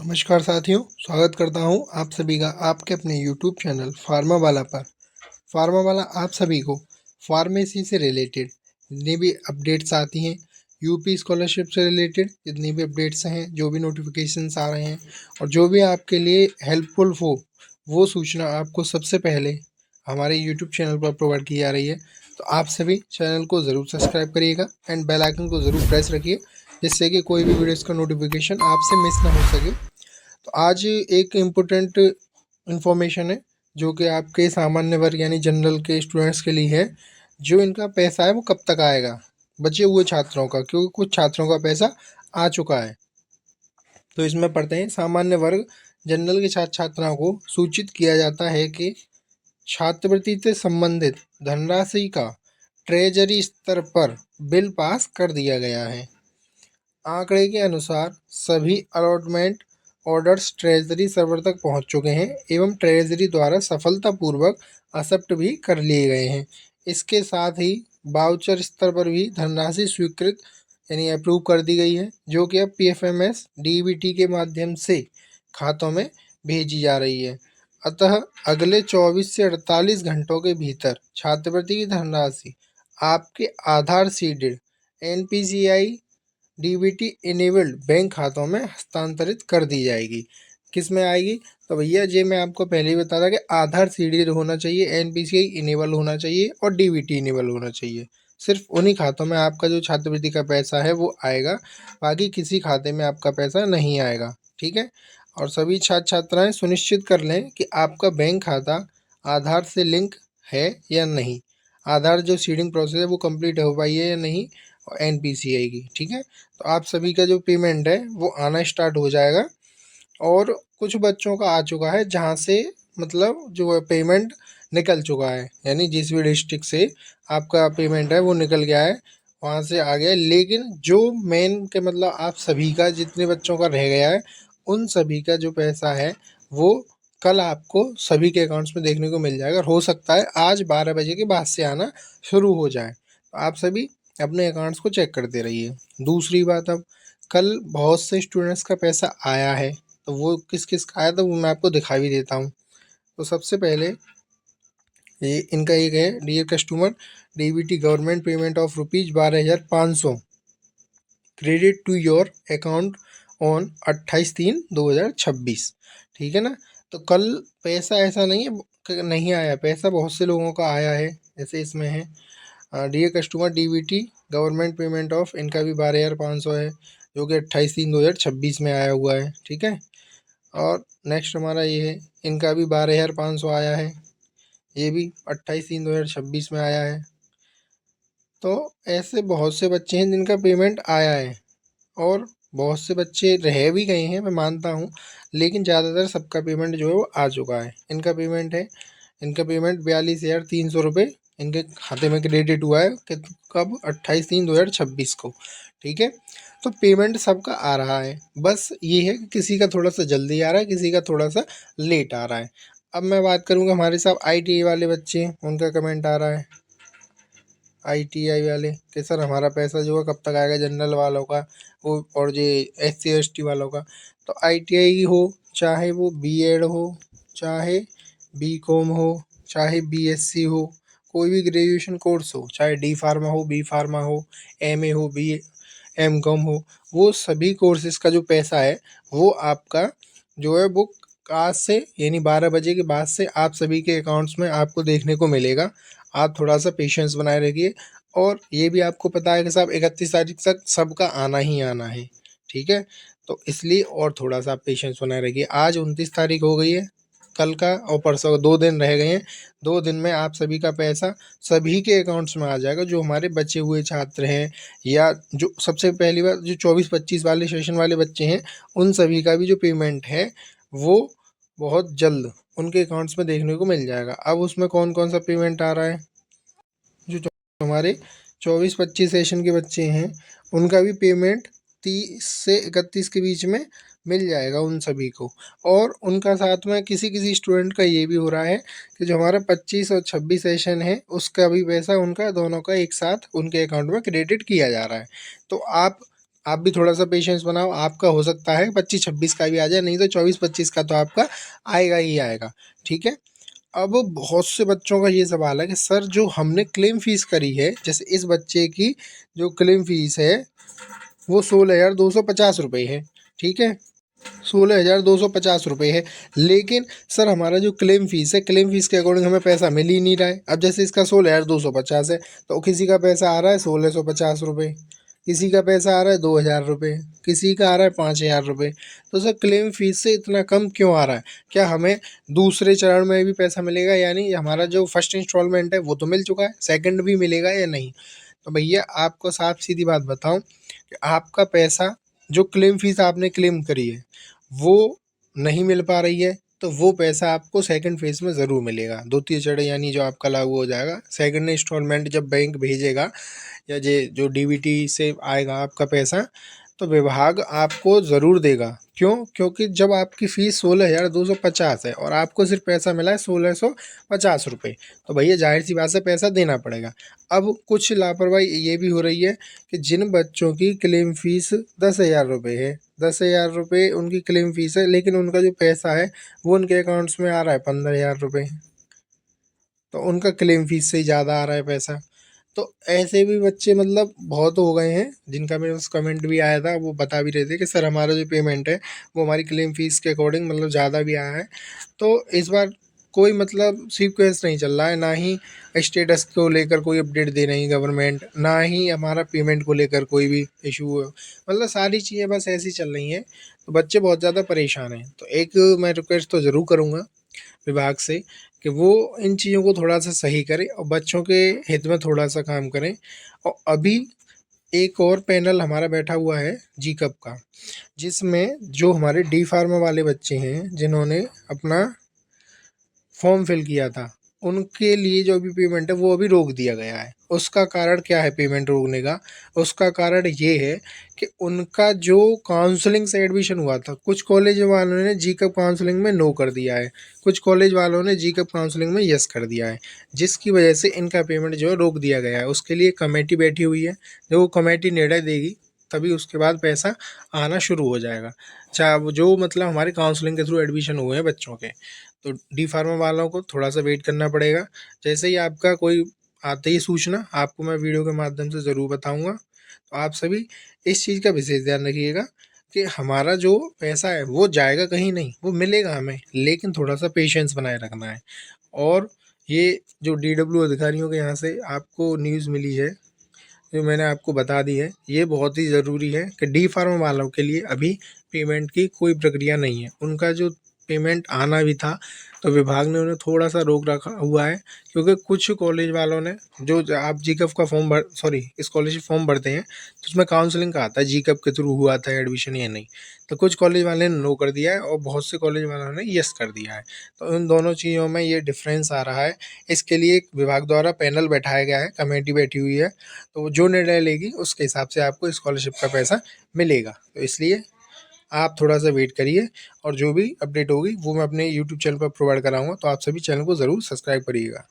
नमस्कार साथियों, स्वागत करता हूं आप सभी का आपके अपने यूट्यूब चैनल फार्मा वाला पर। फार्मा वाला आप सभी को फार्मेसी से रिलेटेड जितनी भी अपडेट्स आती हैं, यूपी स्कॉलरशिप से रिलेटेड जितनी भी अपडेट्स हैं, जो भी नोटिफिकेशंस आ रहे हैं और जो भी आपके लिए हेल्पफुल हो, वो सूचना आपको सबसे पहले हमारे यूट्यूब चैनल पर प्रोवाइड की जा रही है। तो आप सभी चैनल को ज़रूर सब्सक्राइब करिएगा एंड बेल आइकन को ज़रूर प्रेस रखिए, जिससे कि कोई भी वीडियोज़ का नोटिफिकेशन आपसे मिस ना हो सके। तो आज एक इम्पोर्टेंट इन्फॉर्मेशन है जो कि आपके सामान्य वर्ग यानी जनरल के स्टूडेंट्स के लिए है। जो इनका पैसा है वो कब तक आएगा, बचे हुए छात्रों का, क्योंकि कुछ छात्रों का पैसा आ चुका है। तो इसमें पढ़ते हैं, सामान्य वर्ग जनरल के छात्र छात्राओं को सूचित किया जाता है कि छात्रवृत्ति से संबंधित धनराशि का ट्रेजरी स्तर पर बिल पास कर दिया गया है। आंकड़े के अनुसार सभी अलॉटमेंट ऑर्डर्स ट्रेजरी सर्वर तक पहुंच चुके हैं एवं ट्रेजरी द्वारा सफलतापूर्वक एक्सेप्ट भी कर लिए गए हैं। इसके साथ ही बाउचर स्तर पर भी धनराशि स्वीकृत यानी अप्रूव कर दी गई है, जो कि अब पीएफएमएस डीबीटी के माध्यम से खातों में भेजी जा रही है। अतः अगले 24 से 48 घंटों के भीतर छात्रवृत्ति की धनराशि आपके Aadhaar seeded NPCI DBT enabled bank खातों में हस्तांतरित कर दी जाएगी। किस में आएगी? तो भैया ये मैं आपको पहले ही बता था कि आधार सीडीड होना चाहिए, एनपीसीआई इनेबल होना चाहिए और डीबीटी इनेबल होना चाहिए। सिर्फ उन्हीं खातों में आपका जो छात्रवृत्ति का पैसा है वो आएगा, बाकी किसी खाते में आपका पैसा नहीं आएगा। ठीक है। और सभी छात्र छात्राएं सुनिश्चित कर लें कि आपका बैंक खाता आधार से लिंक है या नहीं, आधार जो सीडिंग प्रोसेस है वो कंप्लीट हो पाई है या नहीं, और एनपीसीआई की। ठीक है। तो आप सभी का जो पेमेंट है वो आना स्टार्ट हो जाएगा। और कुछ बच्चों का आ चुका है जहाँ से मतलब जो है पेमेंट निकल चुका है, यानी जिस भी डिस्ट्रिक्ट से आपका पेमेंट है वो निकल गया है, वहाँ से आ गया है। लेकिन जो मेन के मतलब आप सभी का जितने बच्चों का रह गया है, उन सभी का जो पैसा है वो कल आपको सभी के अकाउंट्स में देखने को मिल जाएगा। हो सकता है आज 12 बजे के बाद से आना शुरू हो जाए। तो आप सभी अपने अकाउंट्स को चेक करते रहिए। दूसरी बात, अब कल बहुत से स्टूडेंट्स का पैसा आया है, तो वो किस किस का आया था वो मैं आपको दिखा भी देता हूँ। तो सबसे पहले ये इनका एक है, dear customer DBT government payment of ₹12,500 credit to your account on 28/3/2026। ठीक है ना। तो कल पैसा ऐसा नहीं है कि नहीं आया, पैसा बहुत से लोगों का आया है। जैसे इसमें है dear customer DBT government payment of, इनका भी 12,500 है, जो कि 28/3/2026 में आया हुआ है। ठीक है। और नेक्स्ट हमारा ये है, इनका भी 12,500 आया है, ये भी 28/3/2026 में आया है। तो ऐसे बहुत से बच्चे हैं जिनका पेमेंट आया है, और बहुत से बच्चे रह भी गए हैं, मैं मानता हूँ, लेकिन ज़्यादातर सबका पेमेंट जो है वो आ चुका है। इनका पेमेंट है, इनका पेमेंट 42,300 रुपये इनके खाते में क्रेडिट हुआ है। कब? 28/3/2026 को। ठीक है। तो पेमेंट सबका आ रहा है, बस ये है कि किसी का थोड़ा सा जल्दी आ रहा है, किसी का थोड़ा सा लेट आ रहा है। अब मैं बात करूँगा हमारे साथ आईटीआई वाले बच्चे हैं, उनका कमेंट आ रहा है आईटीआई वाले कि सर हमारा पैसा जो है कब तक आएगा, जनरल वालों का वो और ये एससी एसटी वालों का। तो आईटीआई हो, चाहे वो बीएड हो, चाहे बीकॉम हो, चाहे बीएससी हो, कोई भी ग्रेजुएशन कोर्स हो, चाहे डी फार्मा हो, बी फार्मा हो, एमए हो, बी एम कॉम हो, वो सभी कोर्सेज का जो पैसा है वो आपका जो है वो आज से यानी 12 बजे के बाद से आप सभी के अकाउंट्स में आपको देखने को मिलेगा। आप थोड़ा सा पेशेंस बनाए रखिए, और ये भी आपको पता है कि साहब 31 तारीख तक सबका आना ही आना है। ठीक है। तो इसलिए और थोड़ा सा आप पेशेंस बनाए रखिए। आज 29 तारीख हो गई है, कल का और परसों का 2 दिन रह गए हैं। 2 दिन में आप सभी का पैसा सभी के अकाउंट्स में आ जाएगा, जो हमारे बचे हुए छात्र हैं, या जो सबसे पहली बात जो 24-25 वाले सेशन वाले बच्चे हैं, उन सभी का भी जो पेमेंट है वो बहुत जल्द उनके अकाउंट्स में देखने को मिल जाएगा। अब उसमें कौन कौन सा पेमेंट आ रहा है, जो हमारे 24-25 सेशन के बच्चे हैं उनका भी पेमेंट 30 से 31 के बीच में मिल जाएगा उन सभी को। और उनका साथ में किसी किसी स्टूडेंट का ये भी हो रहा है कि जो हमारा 25 और 26 सेशन है उसका भी पैसा उनका दोनों का एक साथ उनके अकाउंट में क्रेडिट किया जा रहा है। तो आप आप भी थोड़ा सा पेशेंस बनाओ, आपका हो सकता है 25-26 का भी आ जाए, नहीं तो 24-25 का तो आपका आएगा ही आएगा। ठीक है। अब बहुत से बच्चों का ये सवाल है कि सर जो हमने क्लेम फीस करी है, जैसे इस बच्चे की जो क्लेम फीस है वो 16,250 रुपये है। ठीक है, 16,250 रुपये है। लेकिन सर हमारा जो क्लेम फीस है, क्लेम फीस के अकॉर्डिंग हमें पैसा मिल ही नहीं रहा है। अब जैसे इसका 16,250 है, तो किसी का पैसा आ रहा है 1650 रुपये, किसी का पैसा आ रहा है 2,000 रुपये, किसी का आ रहा है 5,000 रुपये। तो सर क्लेम फीस से इतना कम क्यों आ रहा है? क्या हमें दूसरे चरण में भी पैसा मिलेगा? यानी हमारा जो फर्स्ट इंस्टॉलमेंट है वो तो मिल चुका है, सेकंड भी मिलेगा या नहीं? तो भैया आपको साफ सीधी बात बताऊं कि आपका पैसा जो क्लेम फीस आपने क्लेम करी है वो नहीं मिल पा रही है, तो वो पैसा आपको सेकंड फेज में ज़रूर मिलेगा। द्वितीय चरण यानी जो आपका लागू हो जाएगा, सेकंड इंस्टॉलमेंट जब बैंक भेजेगा या जो डीबीटी से आएगा आपका पैसा, तो विभाग आपको ज़रूर देगा। क्यों? क्योंकि जब आपकी फ़ीस 16,250 है और आपको सिर्फ पैसा मिला है 1,650 रुपये, तो भैया जाहिर सी बात है पैसा देना पड़ेगा। अब कुछ लापरवाही ये भी हो रही है कि जिन बच्चों की क्लेम फ़ीस 10,000 रुपये है, 10,000 रुपये उनकी क्लेम फ़ीस है, लेकिन उनका जो पैसा है वो उनके अकाउंट्स में आ रहा है 15,000 रुपये, तो उनका क्लेम फ़ीस से ही ज़्यादा आ रहा है पैसा। तो ऐसे भी बच्चे मतलब बहुत हो गए हैं जिनका मेरे पास कमेंट भी आया था, वो बता भी रहे थे कि सर हमारा जो पेमेंट है वो हमारी क्लेम फीस के अकॉर्डिंग मतलब ज़्यादा भी आया है। तो इस बार कोई मतलब सीक्वेंस नहीं चल रहा है, ना ही स्टेटस को लेकर कोई अपडेट दे रही है गवर्नमेंट, ना ही हमारा पेमेंट को लेकर कोई भी इशू है। मतलब सारी चीज़ें बस ऐसी चल रही हैं, तो बच्चे बहुत ज़्यादा परेशान हैं। तो एक मैं रिक्वेस्ट तो ज़रूर करूँगा विभाग से कि वो इन चीज़ों को थोड़ा-सा सही करें और बच्चों के हित में थोड़ा-सा काम करें। और अभी एक और पैनल हमारा बैठा हुआ है जी-कप का, जिसमें जो हमारे डी फार्मा वाले बच्चे हैं, जिन्होंने अपना फॉर्म फिल किया था, उनके लिए जो भी पेमेंट है वो अभी रोक दिया गया है। उसका कारण क्या है पेमेंट रोकने का? उसका कारण ये है कि उनका जो काउंसलिंग से एडमिशन हुआ था, कुछ कॉलेज वालों ने जी-कप काउंसलिंग में नो कर दिया है, कुछ कॉलेज वालों ने जी-कप काउंसलिंग में येस कर दिया है, जिसकी वजह से इनका पेमेंट जो है रोक दिया गया है। उसके लिए कमेटी बैठी हुई है, जब वो कमेटी निर्णय देगी तभी उसके बाद पैसा आना शुरू हो जाएगा। चाहे वो जो मतलब हमारे काउंसलिंग के थ्रू एडमिशन हुए हैं बच्चों के। तो डी फार्मा वालों को थोड़ा-सा वेट करना पड़ेगा। जैसे ही आपका कोई आते ही सूचना आपको मैं वीडियो के माध्यम से ज़रूर बताऊँगा। तो आप सभी इस चीज़ का विशेष ध्यान रखिएगा कि हमारा जो पैसा है वो जाएगा कहीं नहीं, वो मिलेगा हमें, लेकिन थोड़ा-सा पेशेंस बनाए रखना है। और ये जो डीडब्ल्यू अधिकारियों के यहाँ से आपको न्यूज़ मिली है, जो मैंने आपको बता दी है, ये बहुत ही ज़रूरी है कि डी फार्मा वालों के लिए अभी पेमेंट की कोई प्रक्रिया नहीं है। उनका जो पेमेंट आना भी था, तो विभाग ने उन्हें थोड़ा-सा रोक रखा हुआ है, क्योंकि कुछ कॉलेज वालों ने आप जी-कप का फॉर्म भर सॉरी स्कॉलरशिप फॉर्म भरते हैं, तो उसमें काउंसलिंग का आता है जी-कप के थ्रू हुआ था एडमिशन या नहीं। तो कुछ कॉलेज वाले ने नो कर दिया है और बहुत से कॉलेज वालों ने येस कर दिया है। तो इन दोनों चीज़ों में ये डिफ़रेंस आ रहा है। इसके लिए एक विभाग द्वारा पैनल बैठाया गया है, कमेटी बैठी हुई है, तो वो जो निर्णय लेगी उसके हिसाब से आपको स्कॉलरशिप का पैसा मिलेगा। तो इसलिए आप थोड़ा-सा वेट करिए और जो भी अपडेट होगी वो मैं अपने यूट्यूब चैनल पर प्रोवाइड कराऊँगा, तो आप सभी चैनल को ज़रूर सब्सक्राइब करिएगा।